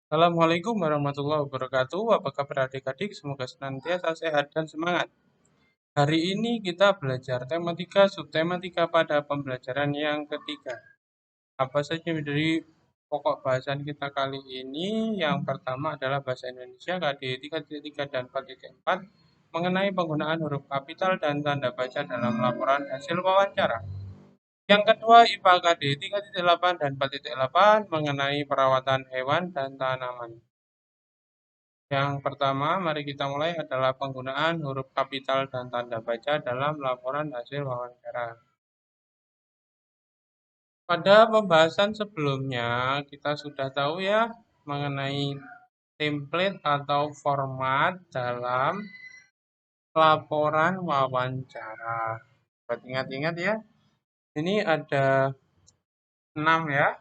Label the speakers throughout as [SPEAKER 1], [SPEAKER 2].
[SPEAKER 1] Assalamualaikum warahmatullahi wabarakatuh. Apa kabar adik-adik? Semoga senantiasa sehat dan semangat. Hari ini kita belajar tematika subtematika pada pembelajaran yang ketiga. Apa saja dari pokok bahasan kita kali ini? Yang pertama adalah bahasa Indonesia KD 3.3 dan 4.4 mengenai penggunaan huruf kapital dan tanda baca dalam laporan hasil wawancara. Yang kedua, IPA KD 3.8 dan 4.8 mengenai perawatan hewan dan tanaman. Yang pertama, mari kita mulai adalah penggunaan huruf kapital dan tanda baca dalam laporan hasil wawancara. Pada pembahasan sebelumnya, kita sudah tahu ya mengenai template atau format dalam laporan wawancara. Buat ingat-ingat ya, ini ada 6 ya.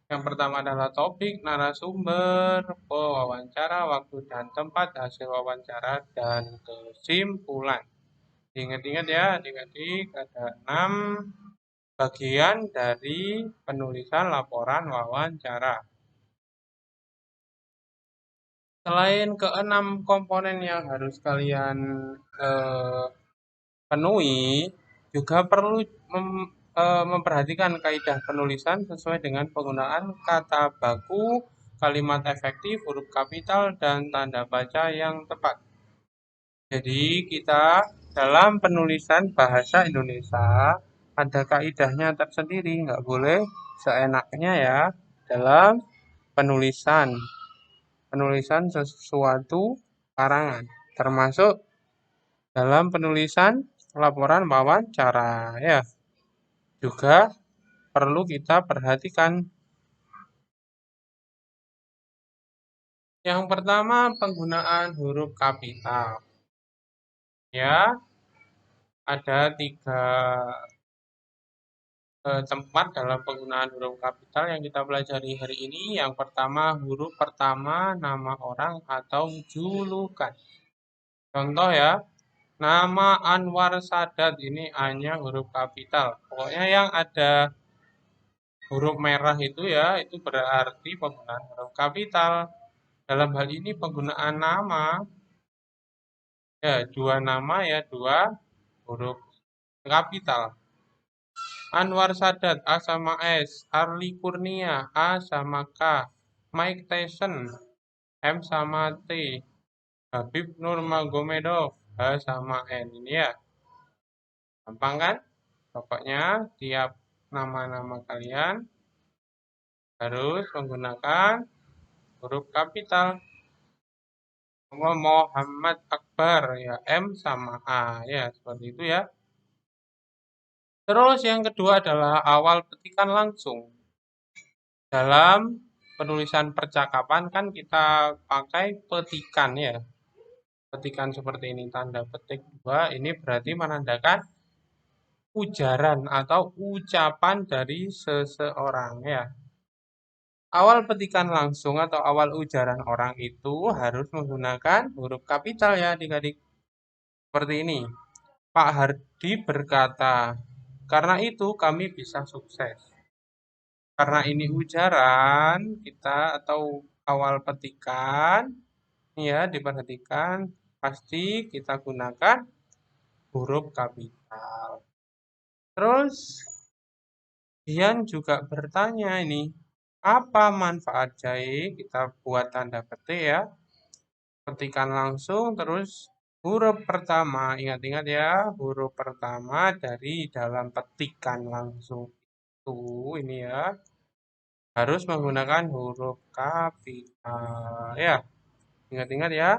[SPEAKER 1] Yang pertama adalah topik, narasumber, pewawancara, waktu dan tempat hasil wawancara, dan kesimpulan. Ingat-ingat ya adik-adik, ada 6 bagian dari penulisan laporan wawancara. Selain keenam komponen yang harus kalian penuhi, juga perlu memperhatikan kaidah penulisan sesuai dengan penggunaan kata baku, kalimat efektif, huruf kapital, dan tanda baca yang tepat. Jadi kita dalam penulisan bahasa Indonesia ada kaidahnya tersendiri, nggak boleh seenaknya ya dalam penulisan sesuatu karangan, termasuk dalam penulisan laporan wawancara ya. Juga perlu kita perhatikan. Yang pertama penggunaan huruf kapital. Ya, ada 3 tempat dalam penggunaan huruf kapital yang kita pelajari hari ini. Yang pertama, huruf pertama nama orang atau julukan. Contoh ya, nama Anwar Sadat ini hanya huruf kapital. Pokoknya yang ada huruf merah itu ya, itu berarti penggunaan huruf kapital. Dalam hal ini penggunaan nama, ya 2 nama ya, 2 huruf kapital. Anwar Sadat, A sama S. Arli Kurnia, A sama K. Mike Tyson, M sama T. Habib Nurmagomedov, H sama N. Ini ya, gampang kan? Pokoknya tiap nama-nama kalian harus menggunakan huruf kapital. Muhammad Akbar, ya M sama A. Ya, seperti itu ya. Terus yang kedua adalah awal petikan langsung. Dalam penulisan percakapan kan kita pakai petikan ya. Petikan seperti ini, tanda petik 2, ini berarti menandakan ujaran atau ucapan dari seseorang ya. Awal petikan langsung atau awal ujaran orang itu harus menggunakan huruf kapital ya adik-adik. Seperti ini. Pak Hardi berkata, karena itu kami bisa sukses. Karena ini ujaran kita atau awal petikan, ya diperhatikan pasti kita gunakan huruf kapital. Terus Dian juga bertanya ini, apa manfaat jahe? Kita buat tanda petik ya. Petikan langsung terus huruf pertama, ingat-ingat ya, huruf pertama dari dalam petikan langsung itu ini ya harus menggunakan huruf kapital ya. Ingat-ingat ya.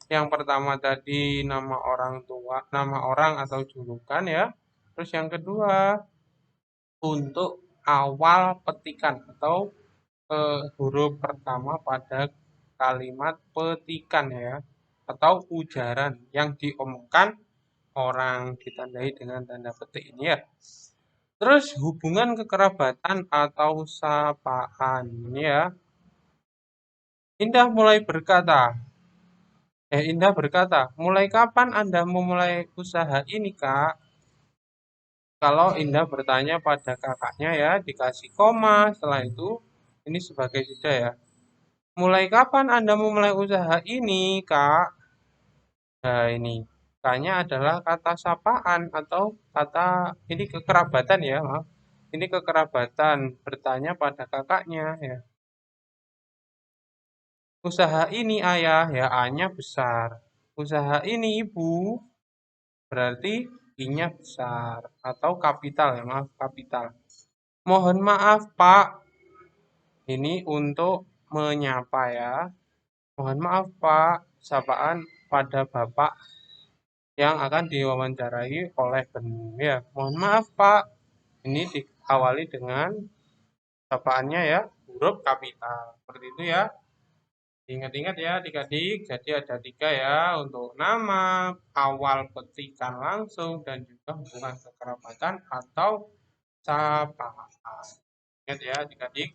[SPEAKER 1] Yang pertama tadi nama orang tua, nama orang atau julukan ya. Terus yang kedua untuk awal petikan atau huruf pertama pada kalimat petikan ya. Atau ujaran yang diomongkan orang ditandai dengan tanda petik ini ya. Terus hubungan kekerabatan atau sapaan ini ya. Indah berkata, mulai kapan Anda memulai usaha ini, Kak? Kalau Indah bertanya pada kakaknya ya, dikasih koma, setelah itu ini sebagai jeda ya. Mulai kapan Anda memulai usaha ini, Kak? Nah, ini. K-nya adalah kata sapaan atau kata ini kekerabatan ya, maaf. Ini kekerabatan bertanya pada kakaknya ya. Usaha ini ayah ya, A-nya besar. Usaha ini ibu berarti I-nya besar atau kapital ya, maaf kapital. Mohon maaf Pak, ini untuk menyapa ya. Mohon maaf Pak, sapaan pada Bapak yang akan diwawancarai oleh Ben. Ya, mohon maaf Pak. Ini diawali dengan sapaannya ya, huruf kapital. Seperti itu ya. Ingat-ingat ya adik-adik, jadi ada tiga ya untuk nama, awal petikan langsung, dan juga hubungan kekerabatan atau sapaan. Ingat ya adik-adik.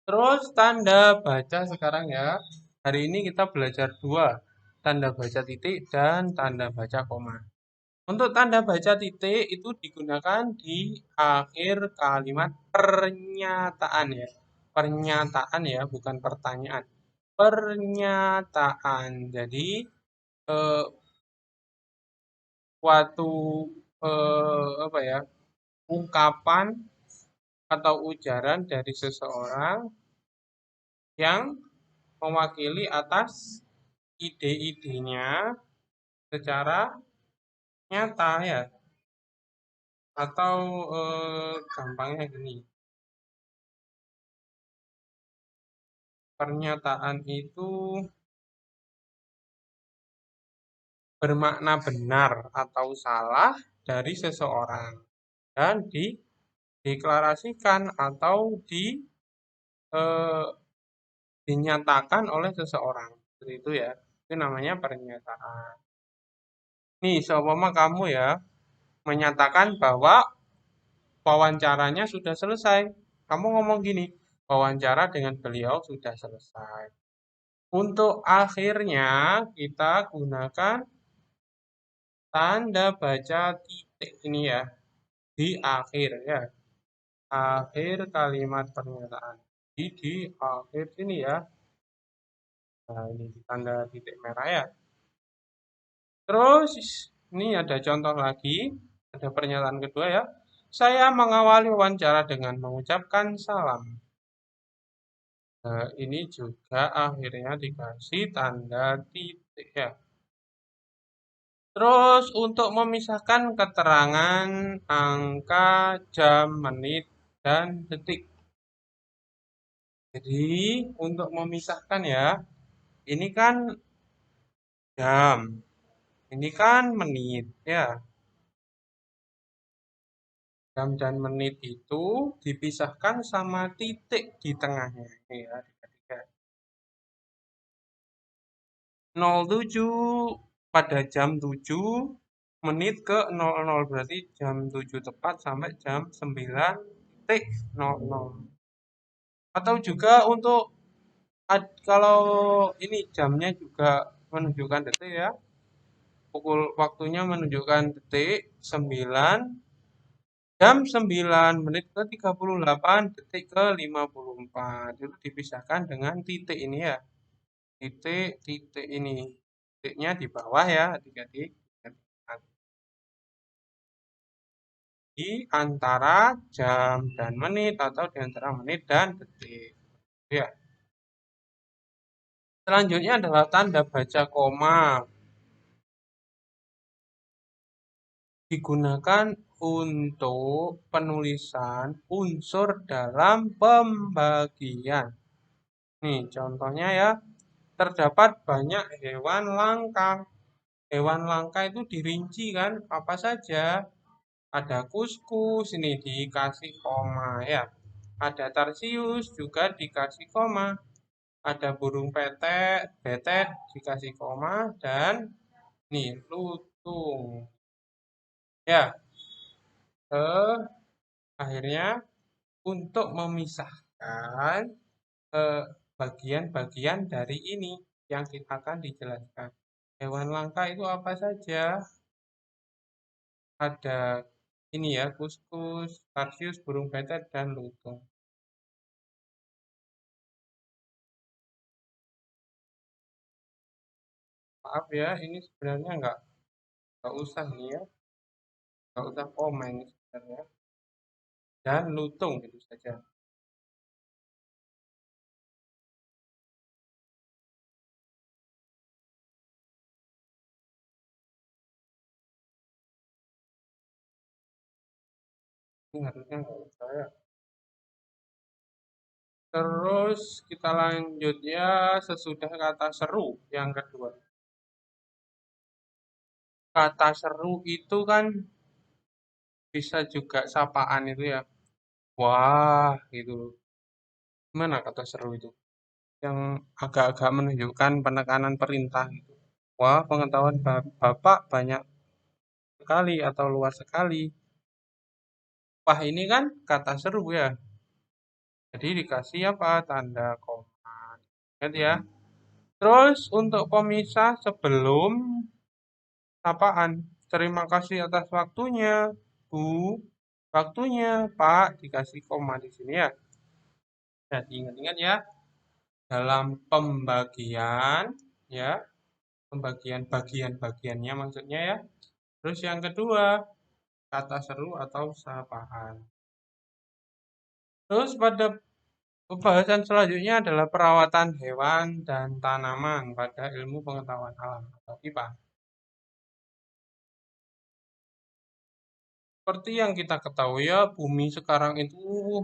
[SPEAKER 1] Terus tanda baca sekarang ya. Hari ini kita belajar dua, tanda baca titik dan tanda baca koma. Untuk tanda baca titik itu digunakan di akhir kalimat pernyataan ya. Pernyataan ya, bukan pertanyaan. Pernyataan. Jadi eh, suatu apa ya? Ungkapan atau ujaran dari seseorang yang mewakili atas ide-idenya secara nyata ya. Atau gampangnya gini. Pernyataan itu bermakna benar atau salah dari seseorang dan dideklarasikan atau eh, dinyatakan oleh seseorang. Seperti itu ya. Itu namanya pernyataan. Nih, seumpama kamu ya menyatakan bahwa wawancaranya sudah selesai. Kamu ngomong gini, wawancara dengan beliau sudah selesai. Untuk akhirnya kita gunakan tanda baca titik ini ya di akhir ya. Akhir kalimat pernyataan. Di akhir sini ya. Nah, ini tanda titik merah ya. Terus ini ada contoh lagi, ada pernyataan kedua ya. Saya mengawali wawancara dengan mengucapkan salam. Nah, ini juga akhirnya dikasih tanda titik ya. Terus untuk memisahkan keterangan angka, jam, menit, dan detik. Jadi untuk memisahkan ya, ini kan jam, ini kan menit ya. Jam dan menit itu dipisahkan sama titik di tengahnya. Ini ya, 07 pada jam 7 menit ke 00 berarti jam 7 tepat sampai jam 9.00. Atau juga untuk kalau ini jamnya juga menunjukkan detik ya. Pukul waktunya menunjukkan detik 9 jam 9 menit ke 38 detik ke 54. Itu dipisahkan dengan titik ini ya. Titik ini. Titiknya di bawah ya adik-adik. Di antara jam dan menit atau di antara menit dan detik. Ya. Selanjutnya adalah tanda baca koma. Digunakan untuk penulisan unsur dalam pembagian. Nih, contohnya ya, terdapat banyak hewan langka. Hewan langka itu dirinci kan, apa saja? Ada kuskus, ini dikasih koma ya. Ada tarsius juga dikasih koma. Ada burung petek, betet dikasih koma dan nih lutung. Ya, akhirnya untuk memisahkan bagian-bagian dari ini yang kita akan dijelaskan. Hewan langka itu apa saja? Ada ini ya, kuskus, tarsius, burung petet, dan lutung. Maaf ya, ini sebenarnya nggak usah nih ya, nggak usah komen ini sebenarnya. Dan lutung gitu saja. Ini harusnya nggak usah ya. Terus kita lanjut ya sesudah kata seru yang kedua. Kata seru itu kan bisa juga sapaan itu ya. Wah, gitu. Gimana kata seru itu? Yang agak-agak menunjukkan penekanan perintah gitu. Wah, pengetahuan Bapak banyak sekali atau luas sekali. Wah, ini kan kata seru ya. Jadi dikasih apa? Tanda koma. Ingat ya. Terus untuk pemisah sebelum sapaan. Terima kasih atas waktunya, Bu. Waktunya, Pak. Dikasih koma di sini ya. Jadi ingat-ingat ya. Dalam pembagian, ya. Pembagian bagian-bagiannya maksudnya ya. Terus yang kedua, kata seru atau sapaan. Terus pada pembahasan selanjutnya adalah perawatan hewan dan tanaman pada ilmu pengetahuan alam atau IPA. Seperti yang kita ketahui ya, bumi sekarang itu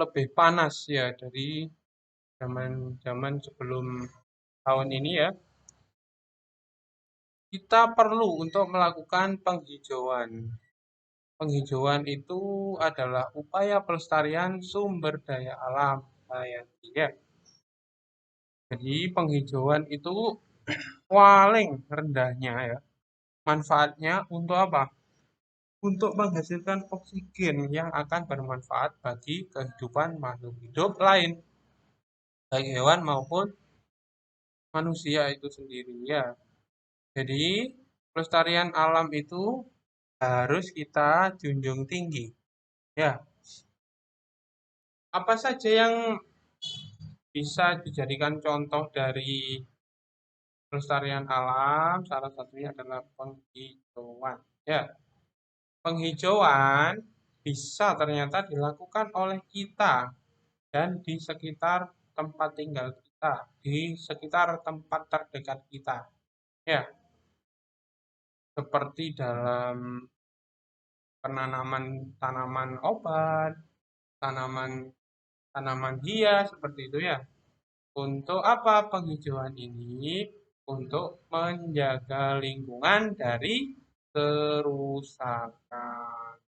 [SPEAKER 1] lebih panas ya dari zaman-zaman sebelum tahun ini ya. Kita perlu untuk melakukan penghijauan. Penghijauan itu adalah upaya pelestarian sumber daya alam. Ya. Jadi penghijauan itu paling rendahnya ya. Manfaatnya untuk apa? Untuk menghasilkan oksigen yang akan bermanfaat bagi kehidupan makhluk hidup lain, baik hewan maupun manusia itu sendiri ya. Jadi pelestarian alam itu harus kita junjung tinggi. Ya, apa saja yang bisa dijadikan contoh dari pelestarian alam? Salah satunya adalah penghijauan. Ya, penghijauan bisa ternyata dilakukan oleh kita dan di sekitar tempat tinggal kita, di sekitar tempat terdekat kita. Ya, seperti dalam penanaman tanaman obat, tanaman tanaman hias seperti itu ya. Untuk apa penghijauan ini? Untuk menjaga lingkungan dari kerusakan.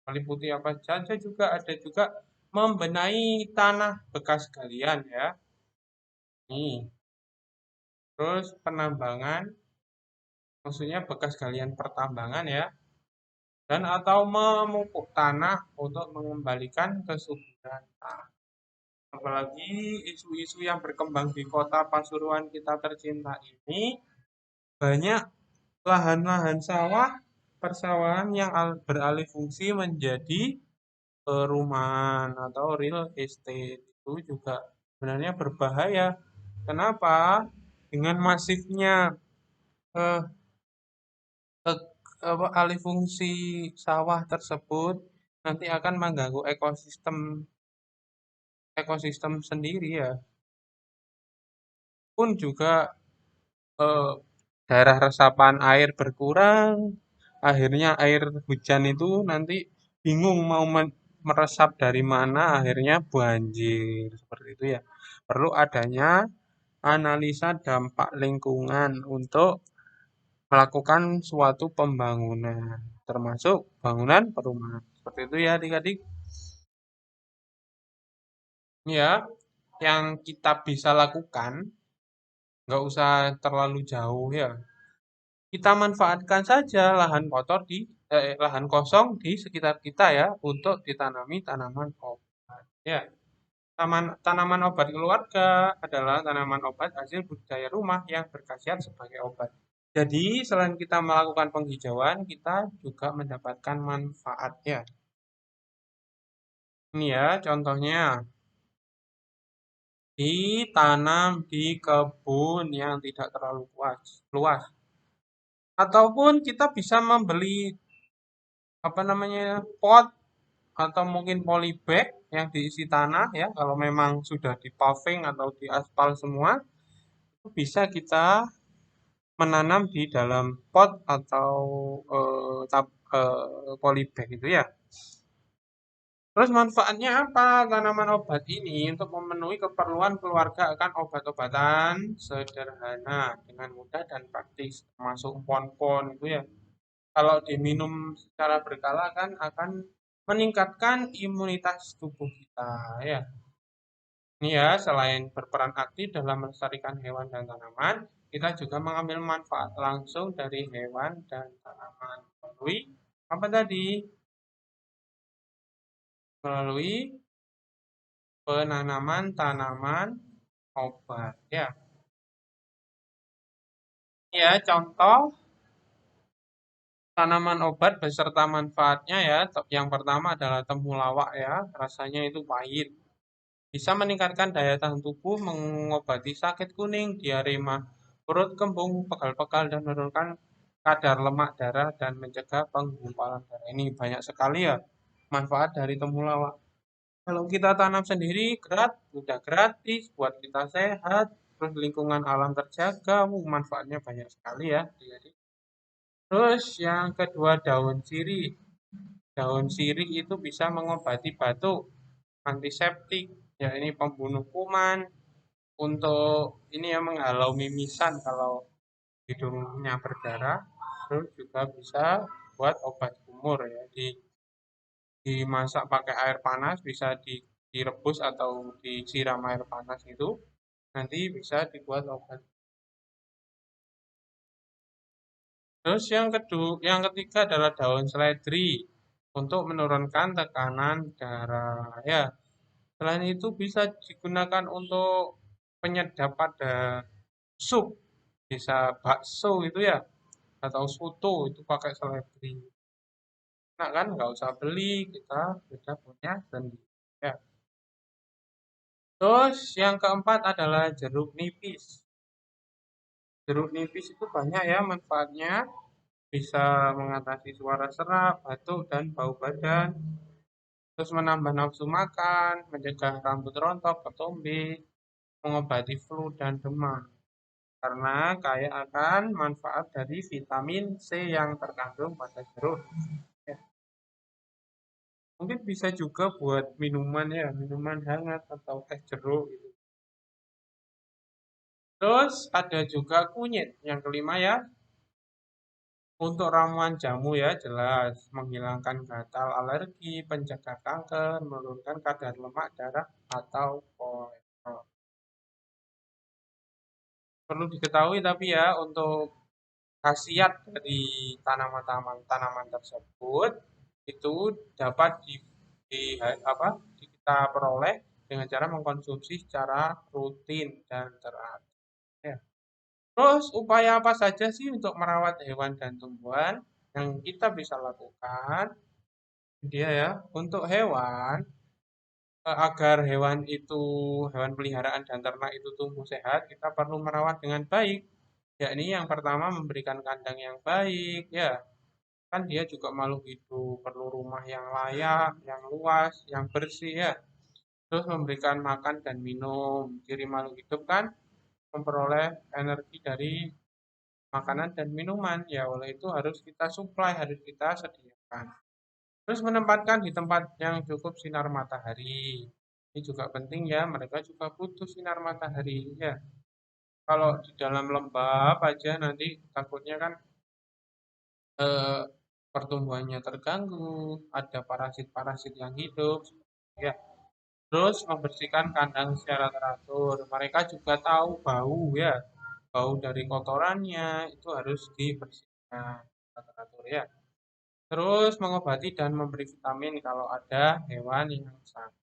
[SPEAKER 1] Meliputi apa saja juga ada juga membenahi tanah bekas galian ya. Nih, terus penambangan, maksudnya bekas galian pertambangan ya, dan atau memupuk tanah untuk mengembalikan kesuburan tanah. Apalagi isu-isu yang berkembang di kota Pasuruan kita tercinta ini, banyak lahan-lahan sawah, persawahan yang beralih fungsi menjadi perumahan atau real estate. Itu juga sebenarnya berbahaya. Kenapa? Dengan masifnya eh, eh, alih fungsi sawah tersebut nanti akan mengganggu ekosistem ekosistem sendiri ya. Pun juga eh, daerah resapan air berkurang, akhirnya air hujan itu nanti bingung mau meresap dari mana, akhirnya banjir seperti itu ya. Perlu adanya analisa dampak lingkungan untuk melakukan suatu pembangunan, termasuk bangunan perumahan. Seperti itu ya adik-adik. Ya, yang kita bisa lakukan, nggak usah terlalu jauh ya. Kita manfaatkan saja lahan kotor lahan kosong di sekitar kita ya untuk ditanami tanaman obat. Ya, tanaman obat keluarga adalah tanaman obat hasil budidaya rumah yang berkhasiat sebagai obat. Jadi, selain kita melakukan penghijauan, kita juga mendapatkan manfaatnya. Ini ya contohnya. ditanam di kebun yang tidak terlalu luas. Ataupun kita bisa membeli apa namanya pot atau mungkin polybag yang diisi tanah ya kalau memang sudah di paving atau di aspal semua itu bisa kita menanam di dalam pot atau polybag itu ya. Terus manfaatnya apa tanaman obat ini untuk memenuhi keperluan keluarga akan obat-obatan sederhana dengan mudah dan praktis termasuk pon-pon itu ya. Kalau diminum secara berkala kan akan meningkatkan imunitas tubuh kita ya. Ini ya, selain berperan aktif dalam melestarikan hewan dan tanaman, kita juga mengambil manfaat langsung dari hewan dan tanaman melalui apa tadi? Melalui penanaman tanaman obat ya. Ya, contoh tanaman obat beserta manfaatnya ya. Yang pertama adalah temulawak ya, rasanya itu pahit. Bisa meningkatkan daya tahan tubuh, mengobati sakit kuning, diare mah, perut kembung, pegal-pegal, dan menurunkan kadar lemak darah dan mencegah penggumpalan darah. Ini banyak sekali ya manfaat dari temulawak. Kalau kita tanam sendiri, udah gratis, buat kita sehat, terus lingkungan alam terjaga, manfaatnya banyak sekali ya. Jadi, terus yang kedua daun sirih. Daun sirih itu bisa mengobati batuk, antiseptik, ya ini pembunuh kuman, untuk ini yang menghalau mimisan kalau hidungnya berdarah, terus juga bisa buat obat kumur ya, dimasak pakai air panas, bisa direbus atau disiram air panas itu, nanti bisa dibuat obat. Terus yang ketiga adalah daun seledri untuk menurunkan tekanan darah. Ya, selain itu bisa digunakan untuk penyedap pada sup, bisa bakso itu ya, atau soto itu pakai seledri. Nah kan nggak usah beli, kita sudah punya sendiri. Ya. Terus yang keempat adalah jeruk nipis. Jeruk nipis itu banyak ya manfaatnya, bisa mengatasi suara serak, batuk, dan bau badan. Terus menambah nafsu makan, mencegah rambut rontok, ketombe, mengobati flu dan demam. Karena kaya akan manfaat dari vitamin C yang terkandung pada jeruk. Ya. Mungkin bisa juga buat minuman ya, minuman hangat atau teh jeruk gitu. Terus ada juga kunyit. Yang kelima ya, untuk ramuan jamu ya jelas menghilangkan gatal alergi, pencegah kanker, menurunkan kadar lemak darah atau kolesterol. Perlu diketahui tapi ya untuk khasiat dari tanaman tersebut itu dapat apa, kita peroleh dengan cara mengkonsumsi secara rutin dan teratur. Ya. Terus upaya apa saja sih untuk merawat hewan dan tumbuhan yang kita bisa lakukan? Dia ya, untuk hewan agar hewan peliharaan dan ternak itu tumbuh sehat, kita perlu merawat dengan baik. Yakni yang pertama memberikan kandang yang baik, ya. Kan dia juga makhluk hidup, perlu rumah yang layak, yang luas, yang bersih ya. Terus memberikan makan dan minum. Ciri makhluk hidup kan memperoleh energi dari makanan dan minuman. Ya, oleh itu harus kita supply, harus kita sediakan. Terus menempatkan di tempat yang cukup sinar matahari. Ini juga penting ya, mereka juga butuh sinar matahari ya. Kalau di dalam lembab aja nanti takutnya kan eh, pertumbuhannya terganggu, ada parasit-parasit yang hidup, ya. Terus membersihkan kandang secara teratur. Mereka juga tahu bau ya, bau dari kotorannya itu harus dibersihkan secara teratur ya. Terus mengobati dan memberi vitamin kalau ada hewan yang sakit.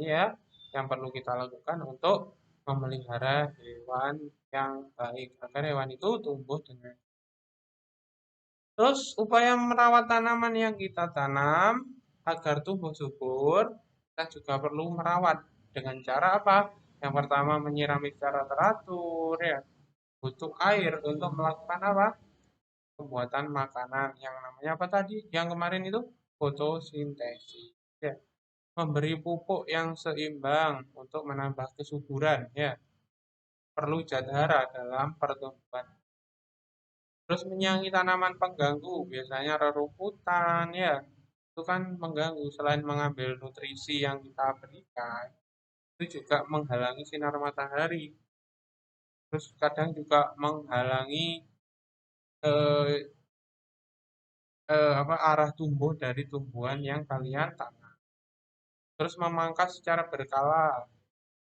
[SPEAKER 1] Ini ya, yang perlu kita lakukan untuk memelihara hewan yang baik agar hewan itu tumbuh dengan. Terus upaya merawat tanaman yang kita tanam agar tumbuh subur, kita juga perlu merawat dengan cara apa? Yang pertama menyirami secara teratur ya, butuh air untuk melakukan apa? Pembuatan makanan yang namanya apa tadi? Yang kemarin itu fotosintesis. Ya, memberi pupuk yang seimbang untuk menambah kesuburan ya. Perlu jadara dalam pertumbuhan. Terus menyayangi tanaman pengganggu, biasanya rerumputan ya. Itu kan mengganggu selain mengambil nutrisi yang kita berikan, itu juga menghalangi sinar matahari. Terus kadang juga menghalangi eh, apa arah tumbuh dari tumbuhan yang kalian tanam. Terus memangkas secara berkala.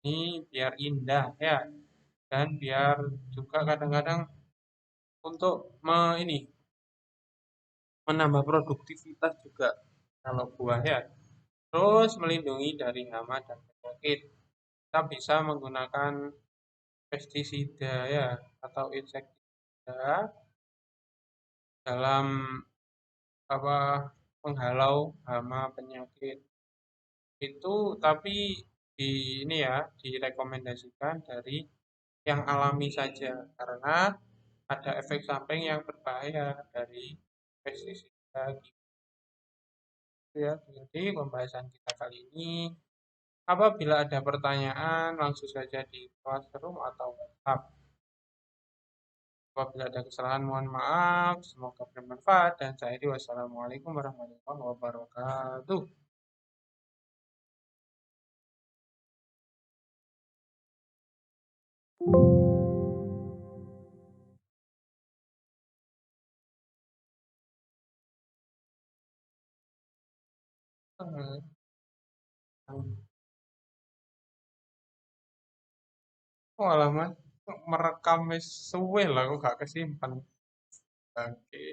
[SPEAKER 1] Ini biar indah ya dan biar juga kadang-kadang untuk ini menambah produktivitas juga kalau buah ya. Terus melindungi dari hama dan penyakit. Kita bisa menggunakan pestisida ya atau insektisida dalam apa menghalau hama penyakit itu, tapi di ini ya direkomendasikan dari yang alami saja karena ada efek samping yang berbahaya dari pestisida gitu ya. Jadi pembahasan kita kali ini, apabila ada pertanyaan langsung saja di classroom atau WhatsApp. Apabila ada kesalahan mohon maaf, semoga bermanfaat dan saya akhiri wassalamualaikum warahmatullahi wabarakatuh. Oh, alamat merekam wis suwe lah kok gak kesimpan. Oke.